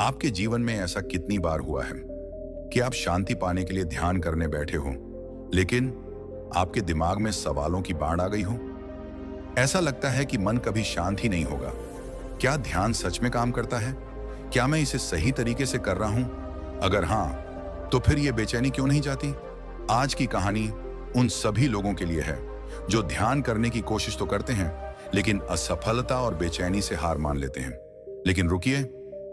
आपके जीवन में ऐसा कितनी बार हुआ है कि आप शांति पाने के लिए ध्यान करने बैठे हो, लेकिन आपके दिमाग में सवालों की बाढ़ आ गई हो? ऐसा लगता है कि मन कभी शांत ही नहीं होगा। क्या ध्यान सच में काम करता है? क्या मैं इसे सही तरीके से कर रहा हूं? अगर हां, तो फिर यह बेचैनी क्यों नहीं जाती? आज की कहानी उन सभी लोगों के लिए है जो ध्यान करने की कोशिश तो करते हैं, लेकिन असफलता और बेचैनी से हार मान लेते हैं। लेकिन रुकिए,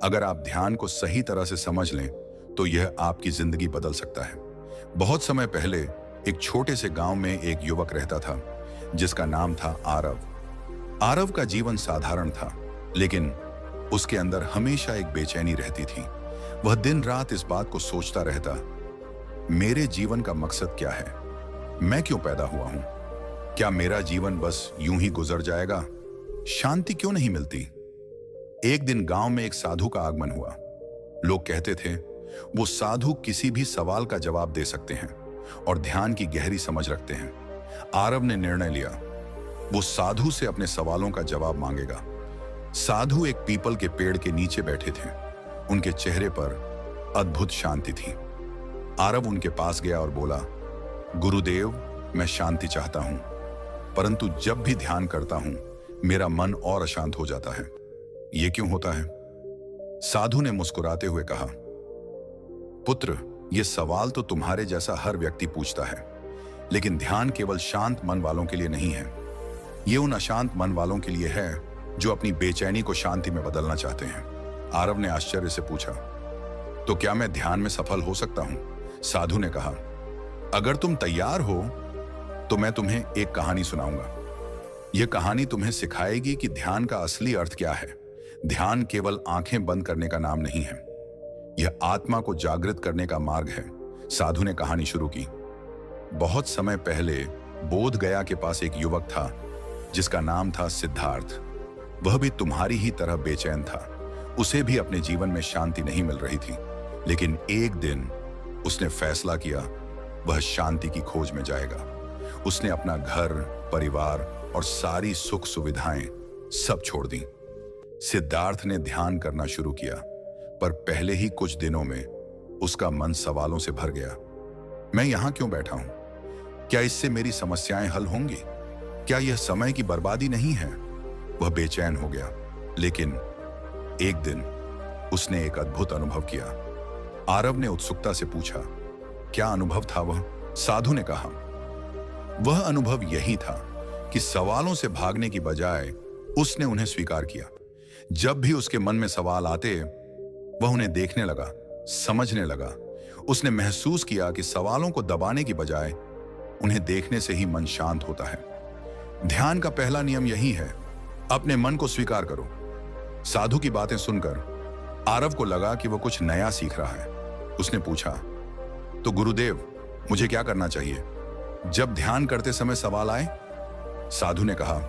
अगर आप ध्यान को सही तरह से समझ लें तो यह आपकी जिंदगी बदल सकता है। बहुत समय पहले एक छोटे से गांव में एक युवक रहता था जिसका नाम था आरव। आरव का जीवन साधारण था, लेकिन उसके अंदर हमेशा एक बेचैनी रहती थी। वह दिन रात इस बात को सोचता रहता, मेरे जीवन का मकसद क्या है? मैं क्यों पैदा हुआ हूं? क्या मेरा जीवन बस यूं ही गुजर जाएगा? शांति क्यों नहीं मिलती? एक दिन गांव में एक साधु का आगमन हुआ। लोग कहते थे वो साधु किसी भी सवाल का जवाब दे सकते हैं और ध्यान की गहरी समझ रखते हैं। आरव ने निर्णय लिया, वो साधु से अपने सवालों का जवाब मांगेगा। साधु एक पीपल के पेड़ के नीचे बैठे थे। उनके चेहरे पर अद्भुत शांति थी। आरव उनके पास गया और बोला, गुरुदेव, मैं शांति चाहता हूं, परंतु जब भी ध्यान करता हूं मेरा मन और अशांत हो जाता है। ये क्यों होता है? साधु ने मुस्कुराते हुए कहा, पुत्र, यह सवाल तो तुम्हारे जैसा हर व्यक्ति पूछता है, लेकिन ध्यान केवल शांत मन वालों के लिए नहीं है। यह उन अशांत मन वालों के लिए है जो अपनी बेचैनी को शांति में बदलना चाहते हैं। आरव ने आश्चर्य से पूछा, तो क्या मैं ध्यान में सफल हो सकता हूं? साधु ने कहा, अगर तुम तैयार हो तो मैं तुम्हें एक कहानी सुनाऊंगा। यह कहानी तुम्हें सिखाएगी कि ध्यान का असली अर्थ क्या है। ध्यान केवल आंखें बंद करने का नाम नहीं है, यह आत्मा को जागृत करने का मार्ग है। साधु ने कहानी शुरू की। बहुत समय पहले बोध गया के पास एक युवक था जिसका नाम था सिद्धार्थ। वह भी तुम्हारी ही तरह बेचैन था। उसे भी अपने जीवन में शांति नहीं मिल रही थी, लेकिन एक दिन उसने फैसला किया वह शांति की खोज में जाएगा। उसने अपना घर, परिवार और सारी सुख सुविधाएं सब छोड़ दी। सिद्धार्थ ने ध्यान करना शुरू किया, पर पहले ही कुछ दिनों में उसका मन सवालों से भर गया। मैं यहां क्यों बैठा हूं? क्या इससे मेरी समस्याएं हल होंगी? क्या यह समय की बर्बादी नहीं है? वह बेचैन हो गया। लेकिन एक दिन उसने एक अद्भुत अनुभव किया। आरव ने उत्सुकता से पूछा, क्या अनुभव था वह? साधु ने कहा, वह अनुभव यही था कि सवालों से भागने की बजाय उसने उन्हें स्वीकार किया। जब भी उसके मन में सवाल आते वह उन्हें देखने लगा, समझने लगा। उसने महसूस किया कि सवालों को दबाने की बजाय उन्हें देखने से ही मन शांत होता है। ध्यान का पहला नियम यही है, अपने मन को स्वीकार करो। साधु की बातें सुनकर आरव को लगा कि वह कुछ नया सीख रहा है। उसने पूछा, तो गुरुदेव, मुझे क्या करना चाहिए जब ध्यान करते समय सवाल आए? साधु ने कहा,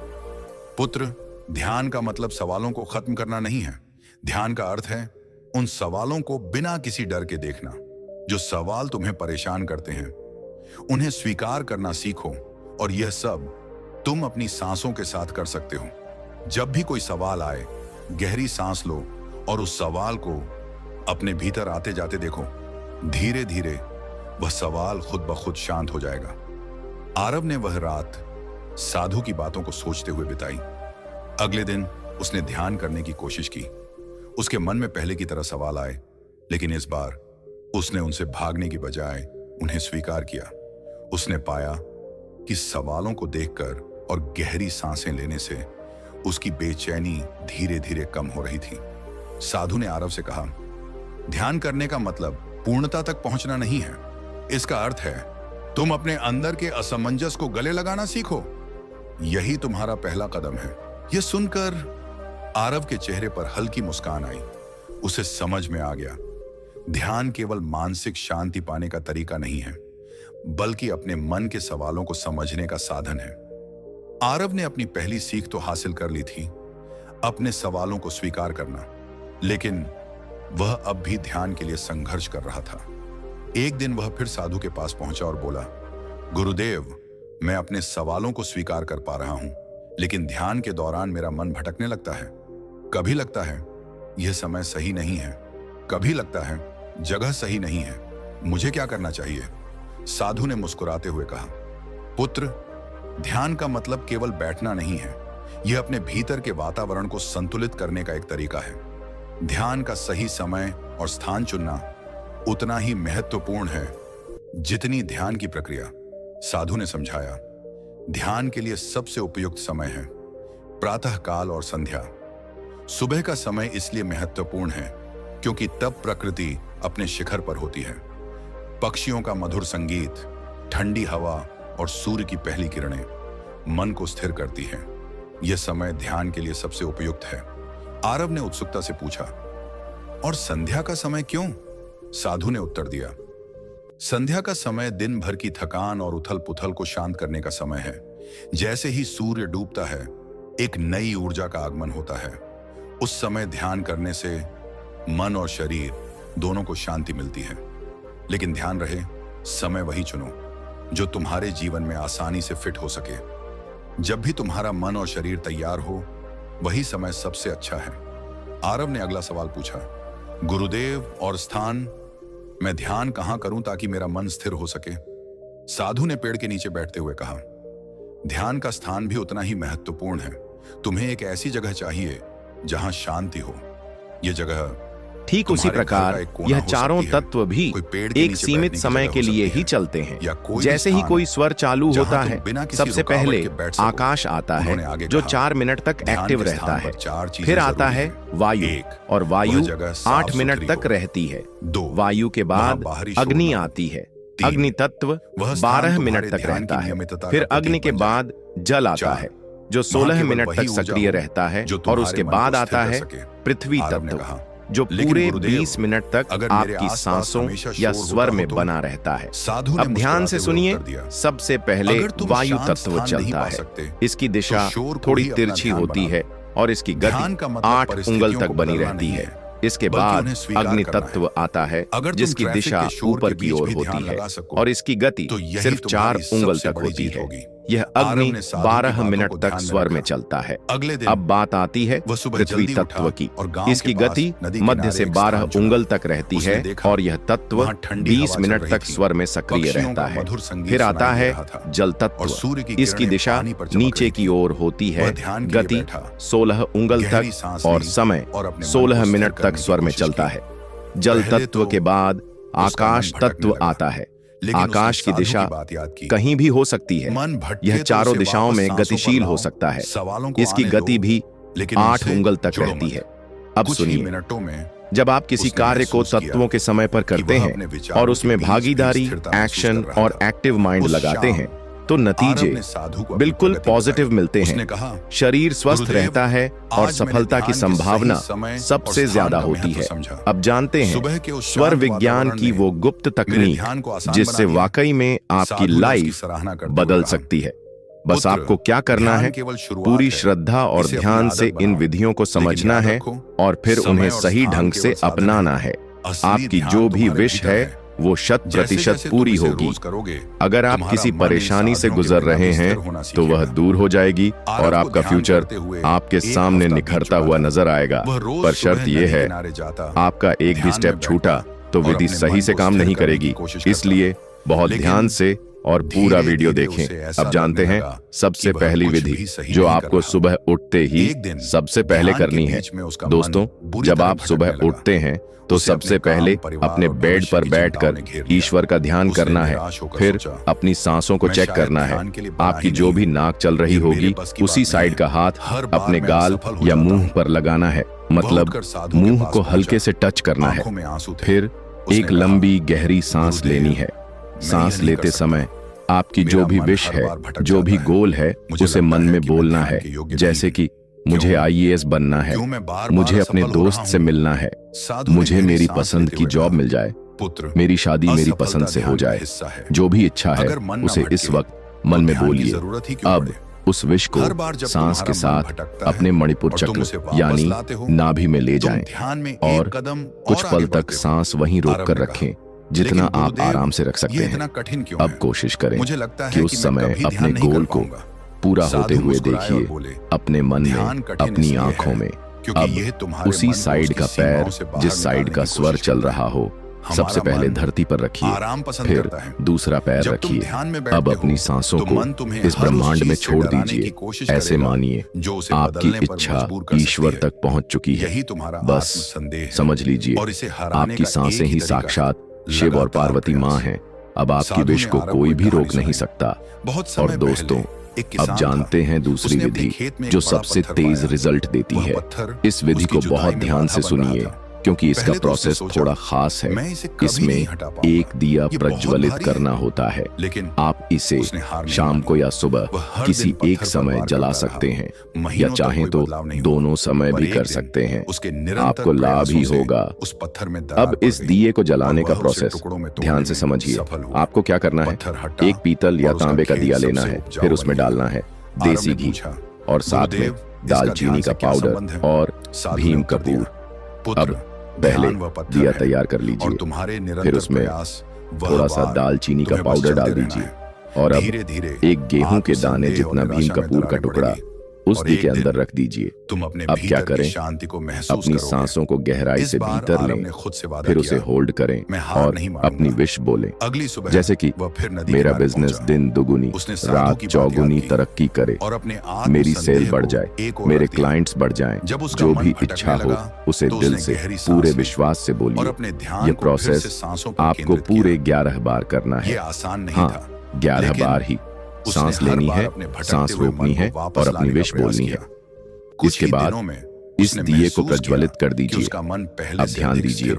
पुत्र, ध्यान का मतलब सवालों को खत्म करना नहीं है। ध्यान का अर्थ है उन सवालों को बिना किसी डर के देखना जो सवाल तुम्हें परेशान करते हैं। उन्हें स्वीकार करना सीखो, और यह सब तुम अपनी सांसों के साथ कर सकते हो। जब भी कोई सवाल आए, गहरी सांस लो और उस सवाल को अपने भीतर आते जाते देखो। धीरे धीरे वह सवाल खुद ब खुद शांत हो जाएगा। आरव ने वह रात साधु की बातों को सोचते हुए बिताई। अगले दिन उसने ध्यान करने की कोशिश की। उसके मन में पहले की तरह सवाल आए, लेकिन इस बार उसने उनसे भागने की बजाय उन्हें स्वीकार किया। उसने पाया कि सवालों को देखकर और गहरी सांसें लेने से उसकी बेचैनी धीरे धीरे कम हो रही थी। साधु ने आरव से कहा, ध्यान करने का मतलब पूर्णता तक पहुंचना नहीं है। इसका अर्थ है तुम अपने अंदर के असमंजस को गले लगाना सीखो। यही तुम्हारा पहला कदम है। यह सुनकर आरव के चेहरे पर हल्की मुस्कान आई। उसे समझ में आ गया, ध्यान केवल मानसिक शांति पाने का तरीका नहीं है, बल्कि अपने मन के सवालों को समझने का साधन है। आरव ने अपनी पहली सीख तो हासिल कर ली थी, अपने सवालों को स्वीकार करना, लेकिन वह अब भी ध्यान के लिए संघर्ष कर रहा था। एक दिन वह फिर साधु के पास पहुंचा और बोला, गुरुदेव, मैं अपने सवालों को स्वीकार कर पा रहा हूं, लेकिन ध्यान के दौरान मेरा मन भटकने लगता है। कभी लगता है यह समय सही नहीं है, कभी लगता है जगह सही नहीं है, मुझे क्या करना चाहिए? साधु ने मुस्कुराते हुए कहा, पुत्र, ध्यान का मतलब केवल बैठना नहीं है, यह अपने भीतर के वातावरण को संतुलित करने का एक तरीका है। ध्यान का सही समय और स्थान चुनना उतना ही महत्वपूर्ण है जितनी ध्यान की प्रक्रिया। साधु ने समझाया, ध्यान के लिए सबसे उपयुक्त समय है प्रातः काल और संध्या। सुबह का समय इसलिए महत्वपूर्ण है क्योंकि तब प्रकृति अपने शिखर पर होती है। पक्षियों का मधुर संगीत, ठंडी हवा और सूर्य की पहली किरणें मन को स्थिर करती हैं। यह समय ध्यान के लिए सबसे उपयुक्त है। आरव ने उत्सुकता से पूछा, और संध्या का समय क्यों? साधु ने उत्तर दिया, संध्या का समय दिन भर की थकान और उथल पुथल को शांत करने का समय है। जैसे ही सूर्य डूबता है, एक नई ऊर्जा का आगमन होता है। उस समय ध्यान करने से मन और शरीर दोनों को शांति मिलती है। लेकिन ध्यान रहे, समय वही चुनो जो तुम्हारे जीवन में आसानी से फिट हो सके। जब भी तुम्हारा मन और शरीर तैयार हो, वही समय सबसे अच्छा है। आरव ने अगला सवाल पूछा, गुरुदेव, और स्थान? मैं ध्यान कहां करूं ताकि मेरा मन स्थिर हो सके? साधु ने पेड़ के नीचे बैठते हुए कहा, ध्यान का स्थान भी उतना ही महत्वपूर्ण है। तुम्हें एक ऐसी जगह चाहिए जहां शांति हो। यह जगह ठीक उसी प्रकार यह चारों तत्व भी एक सीमित समय के लिए ही चलते हैं। जैसे ही कोई स्वर चालू होता है, सबसे पहले आकाश आता है जो 4 मिनट तक एक्टिव रहता है। फिर आता है वायु, और वायु 8 मिनट तक रहती है। वायु के बाद अग्नि आती है। अग्नि तत्व 12 मिनट तक रहता है। फिर अग्नि के बाद जल आता है जो 16 मिनट तक सक्रिय रहता है। और उसके बाद आता है पृथ्वी तत्व जो पूरे 20 मिनट तक आपकी सांसों या स्वर में बना रहता है। अब ध्यान से सुनिए, सबसे पहले वायु तत्व चलता है। इसकी दिशा थोड़ी तिरछी होती है और इसकी गति 8 उंगल तक बनी रहती है। इसके बाद अग्नि तत्व आता है जिसकी दिशा ऊपर की ओर होती है और इसकी गति सिर्फ 4 उंगल तक होती है। यह अग्नि 12 मिनट तक स्वर में चलता है। अब बात आती है पृथ्वी तत्व की। इसकी गति मध्य से 12 उंगल तक रहती है और यह तत्व 20 मिनट तक स्वर में सक्रिय रहता है। फिर आता है जल तत्व। इसकी दिशा नीचे की ओर होती है। गति 16 उंगल तक और समय 16 मिनट तक स्वर में चलता है। जल तत्व के बाद आकाश तत्व आता है। आकाश की दिशा कहीं भी हो सकती है। यह चारों दिशाओं में गतिशील हो सकता है। इसकी गति भी 8 उंगल तक रहती है। अब सुनिए, जब आप किसी कार्य को तत्वों के समय पर करते हैं और उसमें भागीदारी, एक्शन और एक्टिव माइंड लगाते हैं तो नतीजे बिल्कुल पॉजिटिव मिलते हैं। शरीर स्वस्थ रहता है और सफलता की संभावना सबसे ज्यादा होती है। अब जानते हैं स्वर विज्ञान की वो गुप्त तकनीक जिससे वाकई में आपकी लाइफ बदल सकती है। बस आपको क्या करना है, पूरी श्रद्धा और ध्यान से इन विधियों को समझना है और फिर उन्हें सही ढंग से अपनाना है। आपकी जो भी विश है वो 100% पूरी होगी। अगर आप किसी परेशानी से गुजर रहे हैं तो वह दूर हो जाएगी और आपका फ्यूचर आपके सामने निखरता हुआ नजर आएगा। पर शर्त यह है, आपका एक भी स्टेप छूटा तो विधि सही से काम नहीं करेगी। इसलिए बहुत ध्यान से और पूरा वीडियो देखें। अब जानते हैं सबसे पहली विधि जो आपको सुबह उठते ही सबसे पहले करनी है। दोस्तों, जब आप सुबह उठते हैं तो सबसे पहले अपने बेड पर बैठकर ईश्वर का ध्यान करना है। फिर अपनी सांसों को चेक करना है। आपकी जो भी नाक चल रही होगी उसी साइड का हाथ अपने गाल या मुंह पर लगाना है, मतलब मुंह को हल्के से टच करना है। फिर एक लंबी गहरी सांस लेनी है। सांस लेते समय आपकी जो भी विश है, जो भी गोल है, उसे मन में बोलना है। जैसे कि मुझे IAS बनना है, मुझे अपने दोस्त से मिलना है, मुझे मेरी पसंद की जॉब मिल जाए, मेरी शादी मेरी पसंद से हो जाए। जो भी इच्छा है उसे इस वक्त मन में बोलिए। अब उस विश को सांस के साथ अपने मणिपुर चक्र यानी नाभि में ले जाएं और कुछ पल तक सांस वहीं रोककर रखें जितना आप आराम से रख सकते हैं। अब कोशिश करें कि उस समय अपने गोल को पूरा होते हुए देखिए, अपने मन में, अपनी आंखों में। अब उसी साइड का पैर जिस साइड का स्वर चल रहा हो सबसे पहले धरती पर रखिए, फिर दूसरा पैर रखिए। अब अपनी सांसों को इस ब्रह्मांड में छोड़ दीजिए। ऐसे मानिए आपकी इच्छा ईश्वर तक पहुंच चुकी है। बस समझ लीजिए आपकी सांसें ही साक्षात शिव और पार्वती माँ हैं। अब आपकी विश को कोई भी रोक नहीं सकता। और दोस्तों, अब जानते हैं दूसरी विधि जो सबसे तेज रिजल्ट देती है। इस विधि को बहुत ध्यान से सुनिए क्योंकि इसका प्रोसेस थोड़ा खास है। इसमें एक दिया प्रज्वलित करना होता है। आप इसे शाम को या सुबह किसी एक समय जला सकते हैं या चाहें तो दोनों समय भी कर सकते हैं। आपको लाभ ही होगा। अब इस दिए को जलाने का प्रोसेस ध्यान से समझिए। आपको क्या करना है, एक पीतल या तांबे का दिया लेना है, फिर उसमें डालना है देसी घी और साथ में दालचीनी का पाउडर और भीम कपूर। अब पहले दिया तैयार कर लीजिए, फिर उसमें थोड़ा सा दालचीनी का पाउडर डाल दीजिए और अब एक गेहूं के दाने जितना भीम कपूर का टुकड़ा उस दिए के अंदर रख दीजिए। अब क्या करें, अपनी सांसों को गहराई से भीतर लें, फिर उसे होल्ड करें और अपनी विश बोलें, जैसे कि मेरा बिजनेस दिन दुगुनी रात चौगुनी तरक्की करे, मेरी सेल बढ़ जाए, मेरे क्लाइंट्स बढ़ जाएं, जो भी इच्छा हो उसे दिल से पूरे विश्वास से बोलिए। ये प्रोसेस आपको पूरे 11 बार करना है। हाँ, 11 बार ही। सांस लेनी है, सांस रोकनी है और अपनी विश बोलनी है। इसके बाद इस दिए को प्रज्वलित कर दीजिए। अब ध्यान दीजिए,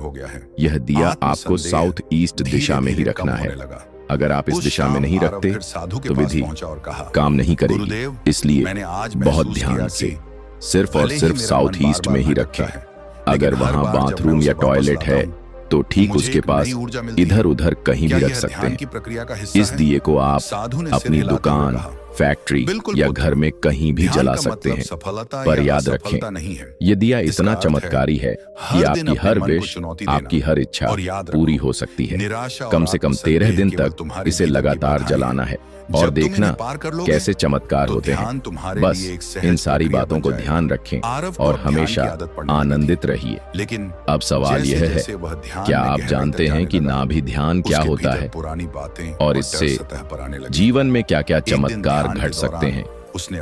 यह दिया आपको साउथ ईस्ट दिशा में ही रखना है। अगर आप इस दिशा में नहीं रखते तो विधि काम नहीं करेगी। इसलिए बहुत ध्यान से सिर्फ और सिर्फ साउथ ईस्ट में ही रखें। अगर वहां बाथरूम या टॉयलेट है तो ठीक उसके पास इधर उधर कहीं भी रख सकते हैं। इस दिए को आप अपनी दुकान, फैक्ट्री या घर में कहीं भी जला सकते हैं। पर याद रखें, ये दिया इतना चमत्कारी है कि आपकी हर विश, आपकी हर इच्छा पूरी हो सकती है। कम से कम 13 दिन तक इसे लगातार जलाना है और देखना कैसे चमत्कार होते हैं। बस इन सारी बातों को ध्यान रखें और हमेशा आनंदित रहिए। लेकिन अब सवाल यह है, क्या आप जानते हैं कि नाभि ध्यान क्या होता है और इससे जीवन में क्या क्या चमत्कार घट सकते हैं?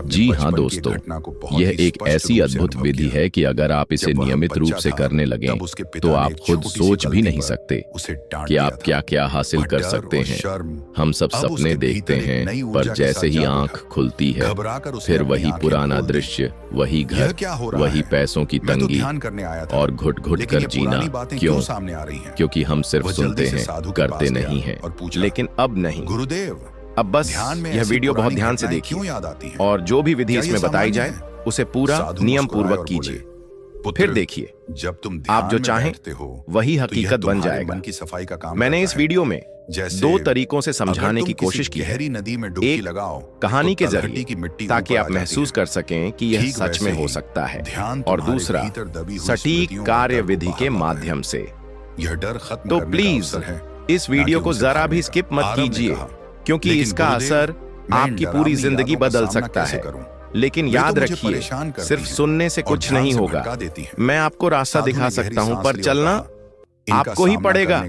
जी हाँ दोस्तों, यह एक ऐसी अद्भुत विधि है कि अगर आप इसे नियमित रूप से करने लगें तो आप खुद सोच भी नहीं सकते कि आप क्या क्या हासिल कर सकते हैं। हम सब सपने देखते हैं, पर जैसे ही आंख खुलती है फिर वही पुराना दृश्य, वही घर, वही पैसों की तंगी और घुट घुट कर जीना। क्यों? क्योंकि हम सिर्फ सुनते हैं, करते नहीं हैं। लेकिन अब नहीं, अब बस यह वीडियो बहुत ध्यान से देखिए और जो भी विधि इसमें बताई जाए उसे पूरा नियम पूर्वक कीजिए। फिर देखिए, आप जो चाहें वही हकीकत बन जाएगा। मैंने इस वीडियो में 2 तरीकों से समझाने की कोशिश की है। एक कहानी के जरिए ताकि आप महसूस कर सकें कि यह सच में हो सकता है, और दूसरा सटीक कार्य विधि के माध्यम से। तो प्लीज इस वीडियो को जरा भी स्किप मत कीजिए क्योंकि इसका असर आपकी पूरी जिंदगी बदल सकता है। लेकिन याद रखिए, सिर्फ सुनने से कुछ नहीं होगा। मैं आपको रास्ता दिखा सकता हूं, पर चलना आपको ही पड़ेगा।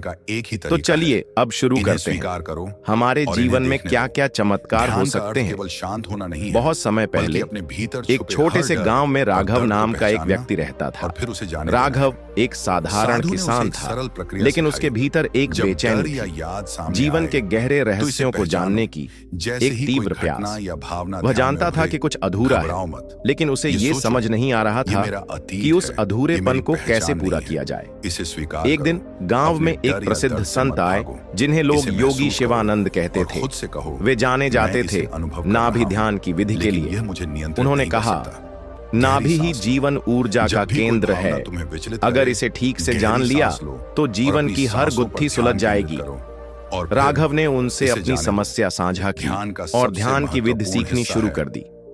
तो चलिए अब शुरू करते हैं। हमारे जीवन में क्या क्या चमत्कार हो सकते हैं। बहुत समय पहले एक छोटे से गांव में राघव नाम का एक व्यक्ति रहता था। राघव एक साधारण किसान था, लेकिन उसके भीतर एक बेचैनी थी, जीवन के गहरे रहस्यों को जानने की एक तीव्र प्यास। वह जानता था कि कुछ अधूरा है, लेकिन उसे ये समझ नहीं आ रहा था कि उस अधूरेपन को कैसे पूरा किया जाए। एक दिन गांव में एक प्रसिद्ध संत आए जिन्हें लोग योगी शिवानंद कहते थे। वे जाने जाते थे नाभि ध्यान की विधि के लिए। उन्होंने कहा, नाभि ही जीवन ऊर्जा का केंद्र है। अगर इसे ठीक से जान लिया तो जीवन की हर गुत्थी सुलझ जाएगी। राघव ने उनसे अपनी समस्या साझा की और ध्यान की विधि सीखनी शुरू कर दी।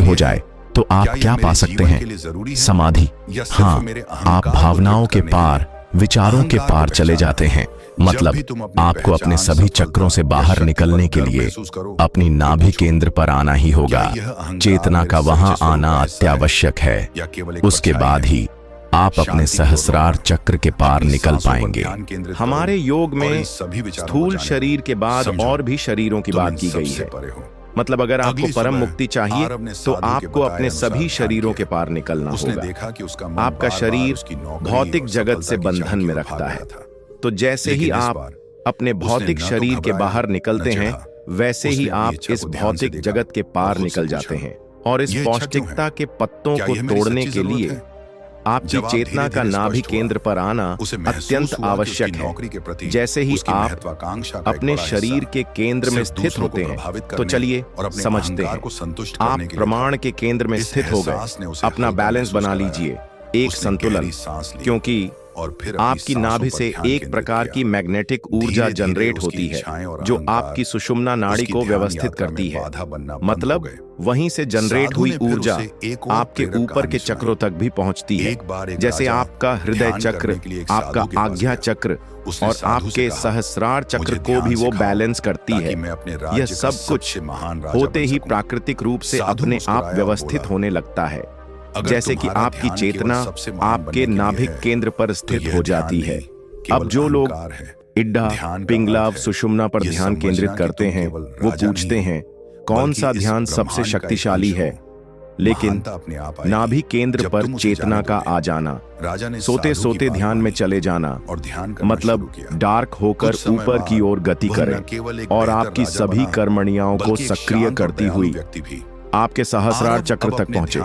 स्थिर हो जाए तो आप क्या पा सकते हैं? समाधि। हाँ, आप भावनाओं के पार, विचारों के पार चले जाते हैं। मतलब आपको अपने सभी चक्रों से बाहर निकलने के लिए अपनी नाभि केंद्र पर आना ही होगा। चेतना का वहां आना अत्यावश्यक है। उसके बाद ही आप अपने सहस्रार चक्र के पार निकल पाएंगे। हमारे योग में स्थूल शरीर के बाद और भी शरीरों की बात की गई है। मतलब अगर आपको परम मुक्ति चाहिए तो आपको अपने सभी शरीरों के पार निकलना होगा। आपका शरीर भौतिक जगत से बंधन में रखता है, तो जैसे ही आप अपने भौतिक शरीर के बाहर निकलते हैं वैसे ही आप इस भौतिक जगत के पार निकल जाते हैं। और इस पौष्टिकता के पत्तों को तोड़ने के लिए आपकी चेतना का नाभि केंद्र पर आना अत्यंत आवश्यक है। जैसे ही आप अपने शरीर के केंद्र में स्थित होते हैं तो चलिए समझते हैं। आप प्रमाण के केंद्र में स्थित हो गए, अपना बैलेंस बना लीजिए, एक संतुलन, क्योंकि आपकी नाभि से एक प्रकार की मैग्नेटिक ऊर्जा जनरेट होती है जो आपकी सुषुम्ना नाड़ी को व्यवस्थित करती है। मतलब वहीं से जनरेट हुई ऊर्जा आपके ऊपर के चक्रों तक भी पहुंचती है। जैसे आपका हृदय चक्र, आपका आज्ञा चक्र और आपके सहस्रार चक्र को भी वो बैलेंस करती है। यह सब कुछ होते ही प्राकृतिक रूप से अपने आप व्यवस्थित होने लगता है। जैसे कि आपकी चेतना आपके नाभिक केंद्र पर स्थित हो जाती है। अब जो लोग इड्डा, पिंगला, सुषुम्ना पर ध्यान केंद्रित करते हैं वो पूछते हैं कौन सा ध्यान सबसे शक्तिशाली है। लेकिन नाभि केंद्र पर चेतना का आ जाना, सोते सोते ध्यान में चले जाना, मतलब डार्क होकर ऊपर की ओर गति करें और आपकी सभी कर्मणियाओं को सक्रिय करती हुई आपके सहस्रार चक्र तक पहुंचे,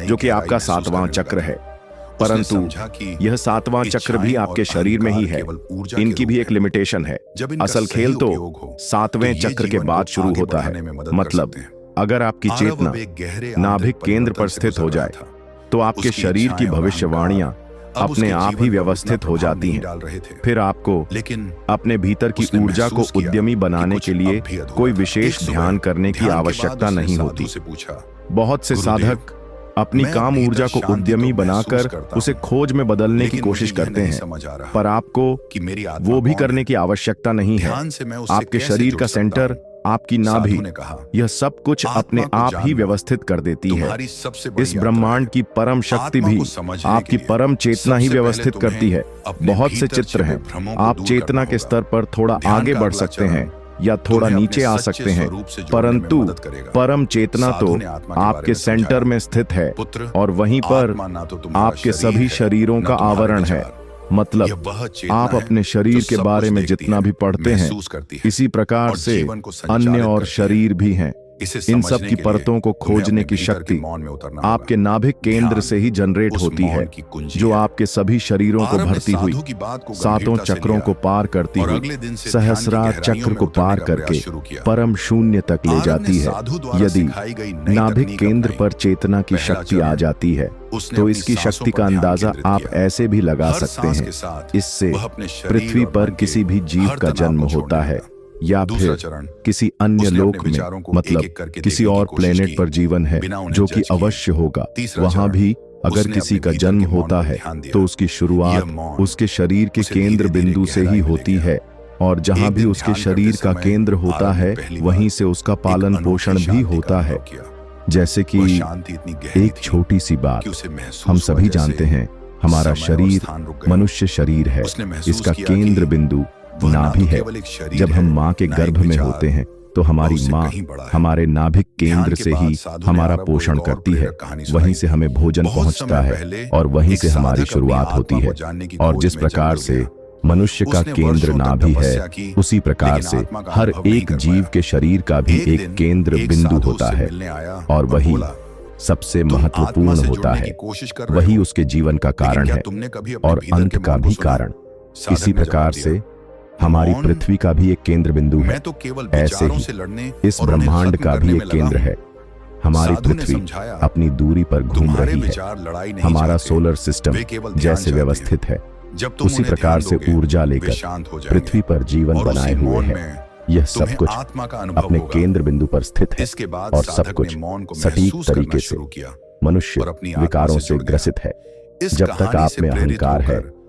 जो कि आपका 7वां चक्र है। परंतु यह 7वां चक्र भी आपके शरीर में ही है, इनकी भी एक लिमिटेशन है। असल खेल तो 7वें चक्र के बाद शुरू होता है। मतलब अगर आपकी चेतना नाभिक केंद्र पर स्थित हो जाए तो आपके शरीर की भविष्यवाणियां अपने आप ही व्यवस्थित हो जाती हैं। फिर आपको अपने भीतर की ऊर्जा को उद्यमी बनाने के लिए कोई विशेष ध्यान करने की आवश्यकता नहीं होती। बहुत से साधक अपनी काम ऊर्जा को उद्यमी बनाकर उसे खोज में बदलने की कोशिश करते हैं, पर आपको वो भी करने की आवश्यकता नहीं है। आपके शरीर का सेंटर, आपकी नाभि, यह सब कुछ अपने आप ही व्यवस्थित कर देती है। इस ब्रह्मांड की परम शक्ति भी आपकी परम चेतना ही व्यवस्थित करती है। बहुत से चित्र हैं। आप चेतना के स्तर पर थोड़ा आगे बढ़ सकते हैं या थोड़ा नीचे आ सकते हैं, परंतु परम चेतना तो आपके सेंटर में स्थित है और वहीं पर आपके सभी शरीरों का आवरण है। मतलब आप अपने शरीर के बारे में जितना भी पढ़ते हैं, इसी प्रकार से अन्य और शरीर भी हैं। इन सब की परतों को खोजने की शक्ति आपके नाभिक केंद्र से ही जनरेट होती है, जो आपके सभी शरीरों को भरती हुई 7 चक्रों को पार करती हुई सहस्रार चक्र को पार करके परम शून्य तक ले जाती है। यदि नाभिक केंद्र पर चेतना की शक्ति आ जाती है तो इसकी शक्ति का अंदाजा आप ऐसे भी लगा सकते हैं। इससे पृथ्वी पर किसी भी जीव का जन्म होता है या फिर किसी अन्य लोक में, मतलब किसी और प्लेनेट पर जीवन है जो कि अवश्य होगा। वहां भी अगर किसी का जन्म होता है तो उसकी शुरुआत उसके शरीर के केंद्र बिंदु से ही होती है, और जहां भी उसके शरीर का केंद्र होता है वहीं से उसका पालन पोषण भी होता है। जैसे कि एक छोटी सी बात, हम सभी जानते हैं हमारा शरीर मनुष्य शरीर है, इसका केंद्र बिंदु नाभि है। जब हम माँ के गर्भ में होते हैं तो हमारी माँ हमारे नाभिक केंद्र से ही हमारा पोषण करती है, वहीं से हमें भोजन पहुंचता है और वहीं से हमारी शुरुआत होती है। और जिस प्रकार से मनुष्य का केंद्र नाभि है, उसी प्रकार से हर एक जीव के शरीर का भी एक केंद्र बिंदु होता है, और वही सबसे महत्वपूर्ण होता है। वही उसके जीवन का कारण है और अंत का भी कारण। इसी प्रकार से हमारी पृथ्वी का भी एक केंद्र बिंदु है, ऐसे ही इस ब्रह्मांड का भी एक केंद्र है। हमारी पृथ्वी अपनी दूरी पर घूम रही है। हमारा सोलर सिस्टम जैसे व्यवस्थित है, उसी प्रकार से ऊर्जा लेकर पृथ्वी पर जीवन बनाए हुए हैं। यह सब कुछ अपने केंद्र बिंदु पर स्थित है और सब कुछ सटीक तरीके से मनुष्य विकारों से ग्रसित है। जब तक आप में अहंकार है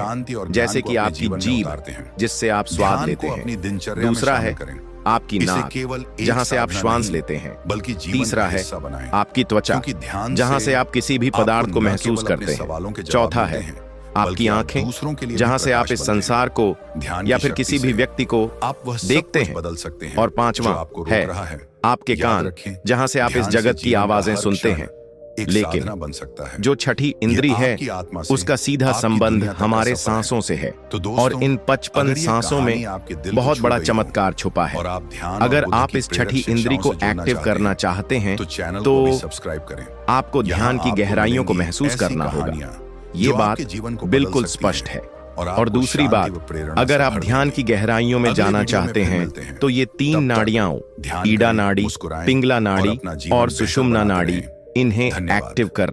हैं, जैसे कि आपकी जीभ जिससे आप स्वाद लेते हैं। दूसरा है आपकी नाक जहां से आप श्वास लेते हैं। तीसरा है आपकी त्वचा जहां से आप किसी भी पदार्थ को महसूस करते हैं। चौथा है आपकी आंखें जहां से आप इस संसार को या फिर किसी भी व्यक्ति को देखते हैं। और पांचवा है आपके कान जहां से आप इस जगत की आवाजें सुनते हैं। लेकिन बन सकता है। जो छठी इंद्री है उसका सीधा संबंध हमारे सांसों से है। और इन 55 सांसों में बहुत बड़ा चमत्कार छुपा है। अगर आप इस छठी इंद्री को एक्टिव करना चाहते हैं तो सब्सक्राइब करें। आपको ध्यान की गहराइयों को महसूस करना होगा। ये बात बिल्कुल स्पष्ट है। और दूसरी बात, अगर आप ध्यान की गहराइयों में जाना चाहते हैं तो ये 3 नाड़ियां, ईड़ा नाड़ी, पिंगला नाड़ी और सुषुम्ना नाड़ी, इन्हें एक्टिव करना